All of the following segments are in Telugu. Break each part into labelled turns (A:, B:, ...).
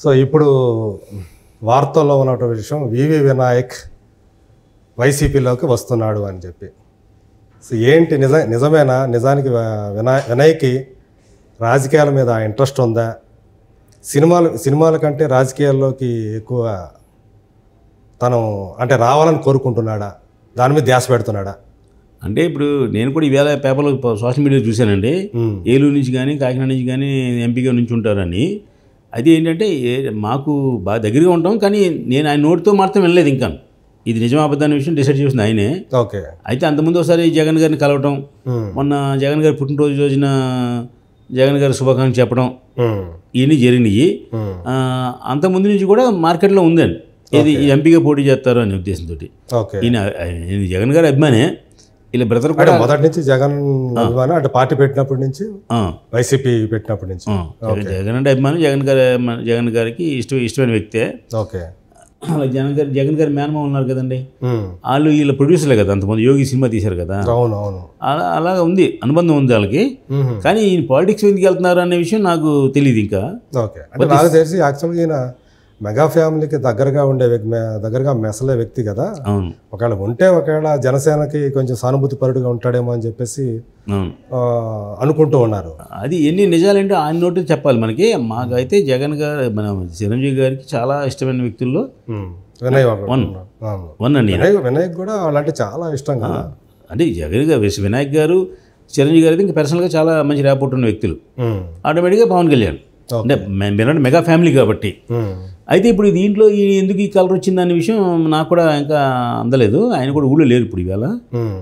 A: సో ఇప్పుడు వార్తల్లో ఉన్నటువంటి విషయం వివి వినాయక్ వైసీపీలోకి వస్తున్నాడు అని చెప్పి. సో ఏంటి నిజమేనా? నిజానికి వినాయక్కి రాజకీయాల మీద ఇంట్రెస్ట్ ఉందా? సినిమాల కంటే రాజకీయాల్లోకి ఎక్కువ తను అంటే రావాలని కోరుకుంటున్నాడా? దాని మీద ధ్యాస పెడుతున్నాడా?
B: అంటే ఇప్పుడు నేను కూడా ఈవేళ పేపర్లో సోషల్ మీడియాలో చూశానండి, ఏలూరు నుంచి కానీ కాకినాడ నుంచి కానీ ఎంపీగా నుంచి ఉంటారని. అది ఏంటంటే మాకు బాగా దగ్గరగా ఉంటాం, కానీ నేను ఆయన నోటితో మాత్రం వినలేదు. ఇంకా ఇది నిజం అబద్ధాన్ని విషయం డిసైడ్ చేసింది ఆయనే.
A: ఓకే.
B: అయితే అంతకుముందు ఒకసారి జగన్ గారిని కలవటం, మొన్న జగన్ గారి పుట్టినరోజు రోజున జగన్ గారి శుభాకాంక్షలు చెప్పడం, ఇవన్నీ జరిగినాయి. అంతకుముందు నుంచి కూడా మార్కెట్లో ఉందండి, ఇది ఎంపీగా పోటీ చేస్తారు అనే ఉద్దేశంతో. ఈయన జగన్ గారి అభిమానే, ఇలా బ్రదర్ కూడా
A: మొదటి నుంచి జగన్ అభిమానం, అంటే పార్టీ పెట్టినప్పటి నుంచి వైసీపీ పెట్టినప్పటి నుంచి
B: జగన్ అంటే అభిమానం. జగన్ గారికి ఇష్టమైన వ్యక్తే.
A: ఓకే.
B: జగన్ గారి మేనమా ఉన్నారు కదండి, వాళ్ళు వీళ్ళ ప్రొడ్యూసర్లే కదా, అంతమంది యోగి సినిమా తీశారు కదా.
A: అవునవును.
B: అలాగా ఉంది, అనుబంధం ఉంది వాళ్ళకి. కానీ ఈయన పాలిటిక్స్ ఎందుకు వెళ్తున్నారు అనే విషయం నాకు తెలియదు ఇంకా.
A: ఓకే. అంటే నాకు తెలిసి యాక్చువల్గా ఈయన మెగా ఫ్యామిలీకి దగ్గరగా మెసలే వ్యక్తి కదా. ఒకవేళ ఒకవేళ జనసేనకి కొంచెం సానుభూతి పరుడుగా ఉంటాడేమో అని చెప్పేసి అనుకుంటూ ఉన్నారు.
B: అది ఎన్ని నిజాలంటే ఆయన నోటి చెప్పాలి మనకి. మాకైతే జగన్ గారు, మన చిరంజీవి గారికి చాలా ఇష్టమైన వ్యక్తుల్లో
A: వినాయక్ కూడా వాళ్ళంటే చాలా ఇష్టం కదా.
B: అంటే జగన్ గారు, వినాయక్ గారు, చిరంజీవి గారు అయితే ఇంకా పర్సనల్గా చాలా మంచి ర్యాపోర్ట్ ఉన్న వ్యక్తులు. ఆటోమేటిక్గా పవన్ కళ్యాణ్ అంటే మీరంటే మెగా ఫ్యామిలీ కాబట్టి. అయితే ఇప్పుడు దీంట్లో ఎందుకు ఈ కలర్ వచ్చింది అనే విషయం నాకు కూడా ఇంకా అందలేదు. ఆయన కూడా ఊళ్ళో లేరు ఇప్పుడు, ఈవేళ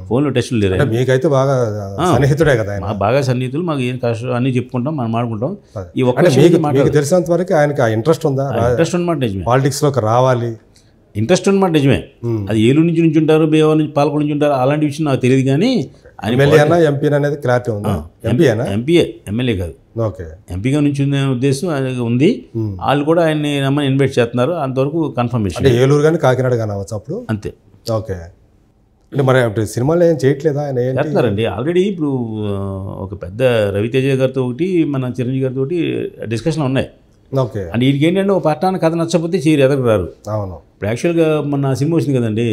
B: ఫోన్లో టెస్టులు లేరు.
A: మీకైతే బాగా సన్నిహితుడే కదా,
B: బాగా సన్నిహితులు. మాకు ఏం కష్టం అన్నీ చెప్పుకుంటాం, మనం మాట్లాడుకుంటాం. ఈ ఒక్క
A: తెలిసినంత వరకు ఆయనకి ఇంట్రెస్ట్ ఉందా?
B: ఇంట్రెస్ట్ అనమాట నిజమే,
A: పాలిటిక్స్లోకి రావాలి
B: ఇంట్రెస్ట్ అనమాట నిజమే. అది ఏలూరు నుంచి ఉంటారు, బేవర్ నుంచి, పాలకొండ నుంచి ఉంటారు, అలాంటి విషయం నాకు తెలియదు. కానీ
A: ఎంపీ అనేది క్లారిటీ ఉందా?
B: ఎంపీఏ, ఎమ్మెల్యే కాదు.
A: ఓకే.
B: ఎంపీగా నుంచి ఉద్దేశం ఉంది. వాళ్ళు కూడా ఆయన్ని రమ్మని ఇన్వైట్ చేస్తున్నారు, అంతవరకు కన్ఫర్మేషన్.
A: ఏలూరు కానీ కాకినాడ కానీ అవ్వచ్చు అప్పుడు.
B: అంతే.
A: ఓకే. అంటే మరి సినిమాలు ఏం చేయట్లేదా ఆయన?
B: చేస్తున్నారండి ఆల్రెడీ. ఇప్పుడు ఒక పెద్ద రవితేజ గారితో ఒకటి, మన చిరంజీవి గారితో డిస్కషన్లు ఉన్నాయి.
A: ఓకే.
B: అంటే వీటికి ఏంటంటే ఒక పట్టాన్ని కథ నచ్చకపోతే ఎదరికి రారు.
A: అవును.
B: ఇప్పుడు యాక్చువల్గా మొన్న సినిమా వచ్చింది కదండి,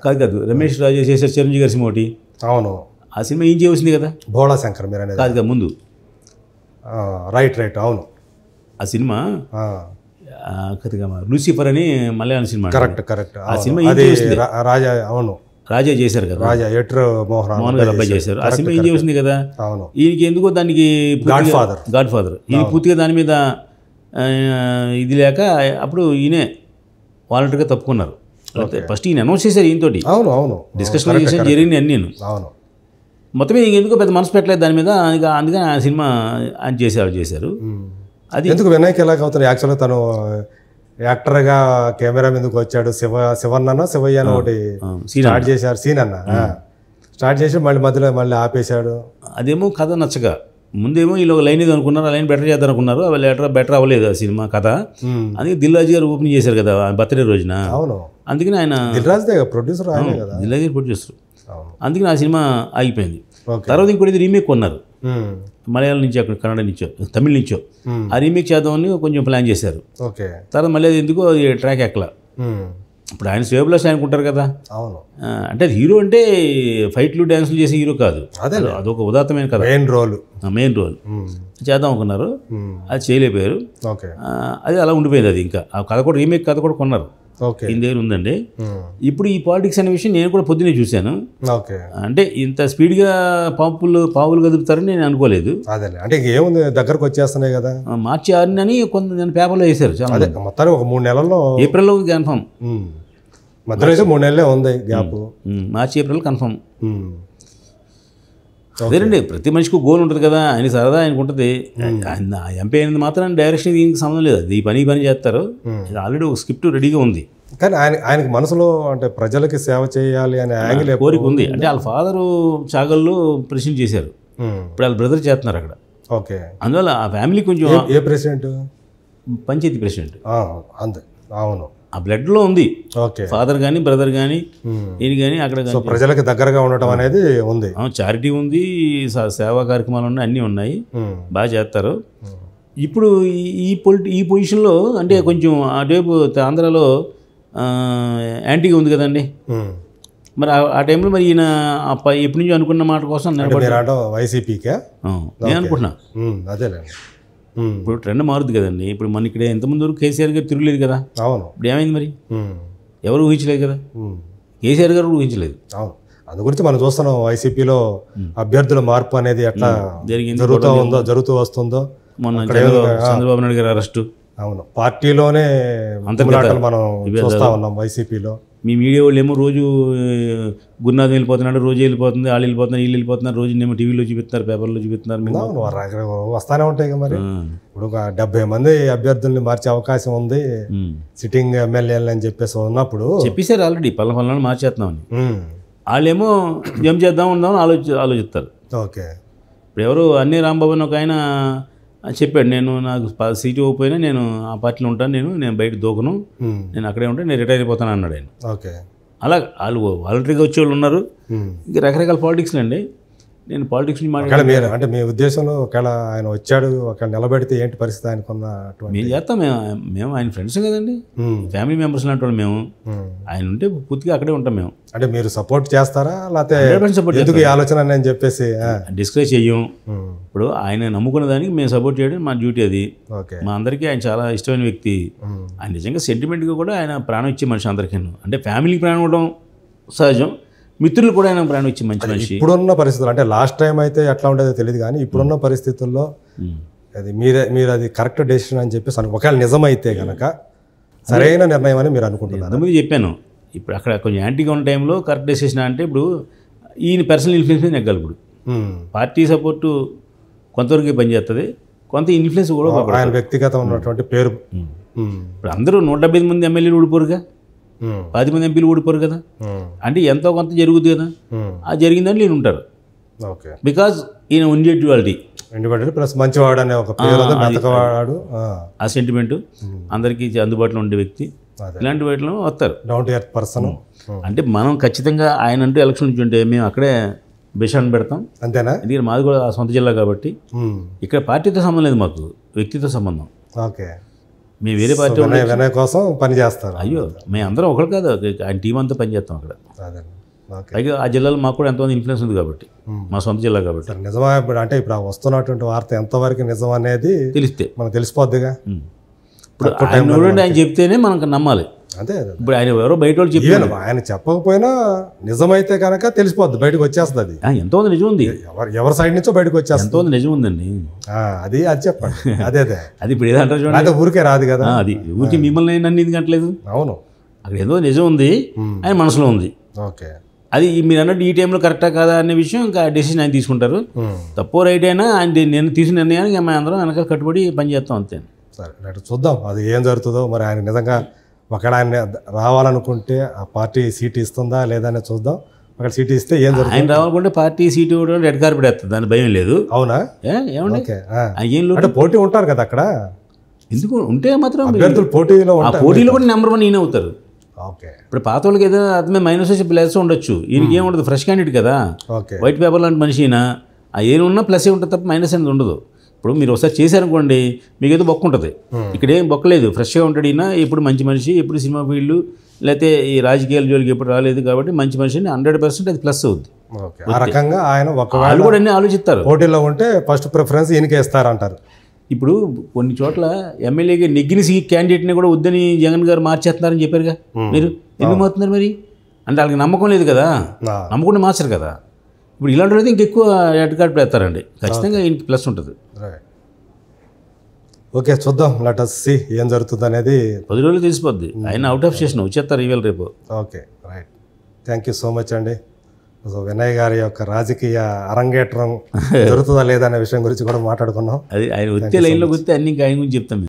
B: కాదు రమేష్ రాజు చేశారు చిరంజీవి గారి సినిమా ఒకటి. అవును. ఆ సినిమా ఏం చేయవలసింది కదా,
A: భోళా శంకర్ మీరు అనేది.
B: కాదు కదా ముందు.
A: రైట్. అవును.
B: ఆ సినిమా లూసిఫర్ అని మలయాళం సినిమా.
A: కరెక్ట్.
B: ఆ సినిమా ఏం చేసింది?
A: రాజా. అవును,
B: రాజా చేశారు కదా,
A: రాజా ఎట్రో మోహన్ గారు అబ్బాయి
B: చేశారు. ఆ సినిమా ఏం చేసింది కదా.
A: అవును.
B: ఈయనకి ఎందుకో దానికి గాడ్ ఫాదర్ ఈయన పూర్తిగా దాని మీద ఇది లేక అప్పుడు ఈయనే వాలంటీర్గా తప్పుకున్నారు. ఫస్ట్ ఈయన అనౌన్స్ చేశారు ఈయనతోటి.
A: అవును.
B: డిస్కషన్ జరిగింది అన్ని.
A: అవును.
B: మొత్తం ఎందుకో పెద్ద మనసు పెట్టలేదు దాని మీద. అందుకని ఆ సినిమా ఆయన చేశారు. అది
A: ఎందుకు వినాయక్ ఎలాగ అవుతారు? యాక్చువల్గా తను యాక్టర్గా కెమెరా మీదకి వచ్చాడు. శివయ్యనో ఒకటి స్టార్ట్ చేశారు, సీన్ స్టార్ట్ చేసి మళ్ళీ మళ్ళీ ఆపేశాడు.
B: అదేమో కథ నచ్చగా ముందేమో వీళ్ళు ఒక లైన్ ఇది అనుకున్నారు, ఆ లైన్ బెటర్ చేద్దాం అనుకున్నారు, బెటర్ అవ్వలేదు ఆ సినిమా కథ. అందుకే దిల్రాజు గారు ఓపెనింగ్ చేశారు కదా బర్త్డే రోజున.
A: అవును.
B: అందుకని ఆయన
A: ప్రొడ్యూసర్,
B: దిల్రాజు గారు ప్రొడ్యూసర్. అందుకని ఆ సినిమా ఆగిపోయింది. తర్వాత ఇంకోటి రీమేక్ కొన్నారు, మలయాళం నుంచి, అక్కడ కన్నడ నుంచో, తమిళ నుంచో. ఆ రీమేక్ చేద్దామని కొంచెం ప్లాన్ చేశారు. తర్వాత మళ్ళీ అది ఎందుకో అది ట్రాక్ ఎక్కలా. ఇప్పుడు ఆయన శ్రేయభిలాష్ అనుకుంటారు కదా.
A: అవును.
B: అంటే అది హీరో అంటే ఫైట్లు డ్యాన్సులు చేసే హీరో కాదు, అదొక ఉదాత్తమైన కదా, మెయిన్ రోల్ చేద్దాం అనుకున్నారు. అది చేయలేకపోయారు. అది అలా ఉండిపోయింది. అది ఇంకా ఆ కథ కూడా రీమేక్ కథ కూడా కొన్నారు. ఈయన దగ్గర ఉందండి. ఇప్పుడు ఈ పాలిటిక్స్ అనే విషయం నేను కూడా పొద్దునే చూశాను. అంటే ఇంత స్పీడ్గా పావులు కదుపుతారని నేను అనుకోలేదు.
A: అంటే ఏముంది, దగ్గరకు వచ్చేస్తున్నాయి కదా.
B: మార్చి 6 అని కొంత పేపర్లో వేశారు. చాలా
A: మొత్తానికి ఒక 3 నెలల్లో,
B: ఏప్రిల్లో కన్ఫర్మ్.
A: మధ్యలో అయితే 3 నెలలే ఉంది గ్యాప్.
B: మార్చి ఏప్రిల్ కన్ఫర్మ్. అదేనండి, ప్రతి మనిషికి గోల్ ఉంటుంది కదా. ఆయన సరదా ఆయనకు ఉంటుంది. ఎంపీ అయినందు మాత్రం డైరెక్షన్ దీనికి సంబంధం లేదు. అది పని చేస్తారు. ఆల్రెడీ ఒక స్క్రిప్ట్ రెడీగా ఉంది.
A: కానీ ఆయనకి మనసులో అంటే ప్రజలకి సేవ చేయాలి అనే యాంగిల్
B: కోరిక ఉంది. అంటే వాళ్ళ ఫాదరు చాగల్లో ప్రెసిడెంట్ చేశారు, ఇప్పుడు వాళ్ళ బ్రదర్ చేస్తున్నారు అక్కడ.
A: ఓకే.
B: అందువల్ల ఆ ఫ్యామిలీ కొంచెం.
A: ఏ ప్రెసిడెంట్?
B: పంచాయతీ ప్రెసిడెంట్.
A: అంతే. అవును.
B: ఆ బ్లడ్లో ఉంది. ఫాదర్ కానీ బ్రదర్ కానీ ఈయన కానీ అక్కడ
A: ప్రజలకు దగ్గరగా ఉండటం అనేది ఉంది.
B: చారిటీ ఉంది, సేవా కార్యక్రమాలు ఉన్నాయి, అన్నీ ఉన్నాయి, బాగా చేస్తారు. ఇప్పుడు ఈ పొజిషన్లో అంటే కొంచెం అటువైపు ఆంధ్రాలో యాంటీగా ఉంది కదండి. మరి ఆ టైంలో మరి ఈయన ఎప్పటి నుంచో అనుకున్న మాట కోసం
A: వైసీపీకే
B: నేను అనుకుంటున్నా.
A: అదేలేండి.
B: ఇప్పుడు ట్రెండ్ మారుద్ది కదండి. ఇప్పుడు మన ఇక్కడ ఎంతమంది వరకు కేసీఆర్ గారు తిరగలేదు కదా.
A: అవును.
B: ఇప్పుడు ఏమైంది మరి? ఎవరు ఊహించలేదు కదా, కేసీఆర్ గారు ఊహించలేదు.
A: అవును, అందు గురించి మనం చూస్తున్నాం వైసీపీలో అభ్యర్థుల మార్పు అనేది ఎట్లా జరుగుతూ వస్తుందో.
B: మొన్న చంద్రబాబు నాయుడు గారు అరెస్టు.
A: అవును, పార్టీలోనే అంతర్గతాలు మనం చూస్తా ఉన్నాం వైసీపీలో.
B: మీ మీడియా వాళ్ళు ఏమో రోజు గురునాథం వెళ్ళిపోతున్నాడు, రోజు వెళ్ళిపోతుంది, వాళ్ళు వెళ్ళిపోతున్నారు, వీళ్ళు వెళ్ళిపోతున్నారు, రోజు ఏమో టీవీలో చూపిస్తున్నారు, పేపర్లో చూపిస్తున్నారు.
A: వస్తానే ఉంటాయి కదా. మరి ఇప్పుడు 70 మంది అభ్యర్థుల్ని మార్చే అవకాశం ఉంది సిట్టింగ్ ఎమ్మెల్యేలు అని చెప్పేసి ఉన్నప్పుడు
B: చెప్పేశారు ఆల్రెడీ పల్లె మార్చేస్తున్నామని. వాళ్ళేమో ఏం చేద్దాం ఉందామని ఆలోచిస్తారు.
A: ఓకే.
B: ఇప్పుడు ఎవరు అన్నీ రాంబాబు అని ఒక ఆయన చెప్పాడు, నేను నాకు సీటు ఇవ్వకపోయినా నేను ఆ పార్టీలో ఉంటాను, నేను బయట దూకను, నేను అక్కడే ఉంటాను, నేను రిటైర్ అయిపోతాను అన్నాడు ఆయన.
A: ఓకే.
B: అలా వాళ్ళు వాలంటరీగా వచ్చేవాళ్ళు ఉన్నారు. ఇంకా రకరకాల పాలిటిక్స్లు అండి. నేను పాలిటిక్స్
A: మాట్లాడాను. అంటే మీ ఉద్దేశంలో ఒకవేళ ఆయన వచ్చాడు, ఒకవేళ నిలబెడితే ఏంటి పరిస్థితి ఆయనకున్న?
B: మేము చేస్తాం, మేము ఆయన ఫ్రెండ్స్ కదండి, ఫ్యామిలీ మెంబర్స్ లాంటి వాళ్ళు మేము. ఆయన ఉంటే పూర్తిగా అక్కడే ఉంటాం మేము.
A: అంటే మీరు సపోర్ట్ చేస్తారా లేకపోతే ఎందుకు ఈ ఆలోచన అని చెప్పేసి
B: డిస్కస్ చెయ్యం. ఇప్పుడు ఆయన నమ్ముకున్న దానికి మేము సపోర్ట్ చేయడం మా డ్యూటీ అది. మా అందరికీ ఆయన చాలా ఇష్టమైన వ్యక్తి. ఆయన నిజంగా సెంటిమెంట్గా కూడా ఆయన ప్రాణం ఇచ్చే మనిషి అందరికీ. అంటే ఫ్యామిలీకి ప్రాణం ఇవ్వడం సహజం, మిత్రులు కూడా ఆయన ప్రాణం ఇచ్చే మంచి మనిషి.
A: ఇప్పుడున్న పరిస్థితులు అంటే లాస్ట్ టైం అయితే ఎట్లా ఉండేదో తెలియదు కానీ ఇప్పుడున్న పరిస్థితుల్లో అది మీరు అది కరెక్ట్ డెసిషన్ అని చెప్పేసి ఒకవేళ నిజమైతే కనుక సరైన నిర్ణయం అని మీరు అనుకుంటున్నారు?
B: అంతకుముందు చెప్పాను. ఇప్పుడు అక్కడ కొంచెం యాంటీగా ఉన్న టైంలో కరెక్ట్ డెసిషన్ అంటే ఇప్పుడు ఈయన పర్సనల్ ఇన్ఫ్లుయెన్స్ మీద నెగ్గాలి. ఇప్పుడు పార్టీ సపోర్టు కొంతవరకు పనిచేస్తుంది, కొంత ఇన్ఫ్లుయెన్స్ కూడా
A: ఆయన వ్యక్తిగతం ఉన్నటువంటి పేరు.
B: ఇప్పుడు అందరూ 170 మంది ఎమ్మెల్యేలు ఊడిపోరుగా, 10 మంది ఎంపీలు ఊడిపోరు కదా. అంటే ఎంతో కొంత జరుగుతుంది కదా, ఆ జరిగిందని నేను ఉంటారు. బికాజ్ ఈయన ఇండివిజువాలిటీ
A: ప్లస్ మంచివాడు అనే ఒక పేరు,
B: ఆ సెంటిమెంట్ అందరికీ అందుబాటులో ఉండే వ్యక్తి. ఇలాంటి వాటిలో వస్తారు
A: డౌన్ టు ఎర్త్ పర్సన్.
B: అంటే మనం ఖచ్చితంగా ఆయన అంటూ ఎలక్షన్ నుంచి ఉంటే మేము అక్కడే బెషాన్ని పెడతాం.
A: అంతేనా?
B: ఎందుకంటే మాది కూడా సొంత జిల్లా కాబట్టి ఇక్కడ పార్టీతో సంబంధం లేదు, మాకు వ్యక్తితో సంబంధం.
A: ఓకే.
B: మేము వేరే పార్టీ
A: వినయ్ కోసం పని చేస్తారు.
B: అయ్యో, మేము అందరం ఒకరు కాదు, ఆయన టీం అంతా పనిచేస్తాం అక్కడ. పైగా ఆ జిల్లాలో మాకు కూడా ఎంతమంది ఇన్ఫ్లుయెన్స్ ఉంది కాబట్టి, మా సొంత జిల్లా కాబట్టి.
A: నిజమా? ఇప్పుడు అంటే ఇప్పుడు వస్తున్నటువంటి వార్త ఎంతవరకు నిజం అనేది తెలిస్తే మనకు తెలిసిపోద్దిగా.
B: ఇప్పుడు ఆయన చెప్తేనే మనకు నమ్మాలి.
A: అదే.
B: ఇప్పుడు ఆయన ఎవరో బయట వాళ్ళు చెప్పారు,
A: ఆయన చెప్పకపోయినా నిజమైతే కనుక తెలిసిపోద్ది, బయటకు వచ్చేస్తుంది. అది
B: ఎంతోమంది నిజం ఉంది,
A: ఎవరి సైడ్ నుంచో బయటకు వచ్చేస్తుంది.
B: ఎంతోమంది నిజం ఉందండి.
A: అది చెప్పండి. అదే
B: అది ఇప్పుడు ఏదంటారు చూడండి,
A: ఊరికే రాదు కదా.
B: అది ఊరికి మిమ్మల్ని నన్ను ఎందుకు అంటలేదు.
A: అవును,
B: అక్కడ ఏదో నిజం ఉంది, ఆయన మనసులో ఉంది.
A: ఓకే.
B: అది మీరు అన్నట్టు ఈ టైంలో కరెక్టా కాదా అనే విషయం ఇంకా డెసిషన్ ఆయన తీసుకుంటారు. తప్పో రైట్ అయినా ఆయన నేను తీసుకున్న నిర్ణయానికి మేము అందరం వెనకాల కట్టుబడి పనిచేస్తాం అంతే.
A: సరే, చూద్దాం అది ఏం జరుగుతుందో. మరి ఆయన నిజంగా ఒకవేళ ఆయన రావాలనుకుంటే ఆ పార్టీ సీట్ ఇస్తుందా లేదా అని చూద్దాం. ఒకవేళ సీట్ ఇస్తే ఏం జరుగుతుంది?
B: ఆయన రావాలనుకుంటే పార్టీ సీట్ ఇవ్వడం రెడ్ కార్పెట్ వేస్తుంది, దాని భయం లేదు.
A: అవునా?
B: ఏమండి,
A: అంటే పోటీ ఉంటారు కదా అక్కడ.
B: ఎందుకు ఉంటే మాత్రం
A: అభ్యర్థులు పోటీలో
B: కూడా నెంబర్ 1 ఈయన అవుతారు. ఇప్పుడు పాత వాళ్ళకి ఏదో అతమే మైనస్ వచ్చి ప్లస్ ఉండొచ్చు, ఈయనకి ఏముండదు, ఫ్రెష్ క్యాండిడేట్ కదా, వైట్ పేపర్ లాంటి మనిషి అయినా ఏమున్నా ప్లస్ ఉంటుంది తప్ప మైనస్ అనేది ఉండదు. ఇప్పుడు మీరు ఒకసారి చేశారనుకోండి మీకు ఏదో బొక్క ఉంటుంది, ఇక్కడ ఏం బొక్కలేదు, ఫ్రెష్గా ఉంటాడు ఈయన, ఎప్పుడు మంచి మనిషి, ఎప్పుడు సినిమా ఫీల్డ్ లేకపోతే ఈ రాజకీయాల జోలికి ఎప్పుడు రాలేదు కాబట్టి మంచి మనిషిని 100% అది ప్లస్ అవుద్ది.
A: ఆ రకంగా ఆయన
B: వాళ్ళు కూడా అన్నీ ఆలోచిస్తారు.
A: పోటీలో ఉంటే ఫస్ట్ ప్రిఫరెన్స్ ఈయనకే ఇస్తారంటారు.
B: ఇప్పుడు కొన్ని చోట్ల ఎమ్మెల్యేగా నెగ్గిన క్యాండిడేట్ని కూడా వద్దని జగన్ గారు మార్చేస్తున్నారని చెప్పారుగా, మీరు ఎందుకు మారుతున్నారు మరి? అంటే వాళ్ళకి నమ్మకం లేదు కదా, నమ్మకుండా మార్చారు కదా. ఇప్పుడు ఇలాంటి అయితే ఇంకెక్కువ రెడ్ కార్డ్ పెడతారండి, ఖచ్చితంగా ఈయనకి ప్లస్ ఉంటుంది.
A: ఓకే, చూద్దాం, లెట్ us see ఏం జరుగుతుంది అనేది
B: 10 రోజులు తెలిసిపోద్ది. ఆయన అవుట్ ఆఫ్ స్టేషన్ వచ్చేస్తారు ఈవేళ రేపు.
A: Okay, right. Thank you so much అండి. సో వినయ్ గారి యొక్క రాజకీయ అరంగేట్రం జరుగుతుందా లేదా అనే విషయం గురించి కూడా మాట్లాడుకున్నాం.
B: అది ఆయన వచ్చే లైన్లోకి వస్తే అన్ని ఆయన గురించి చెప్తాం.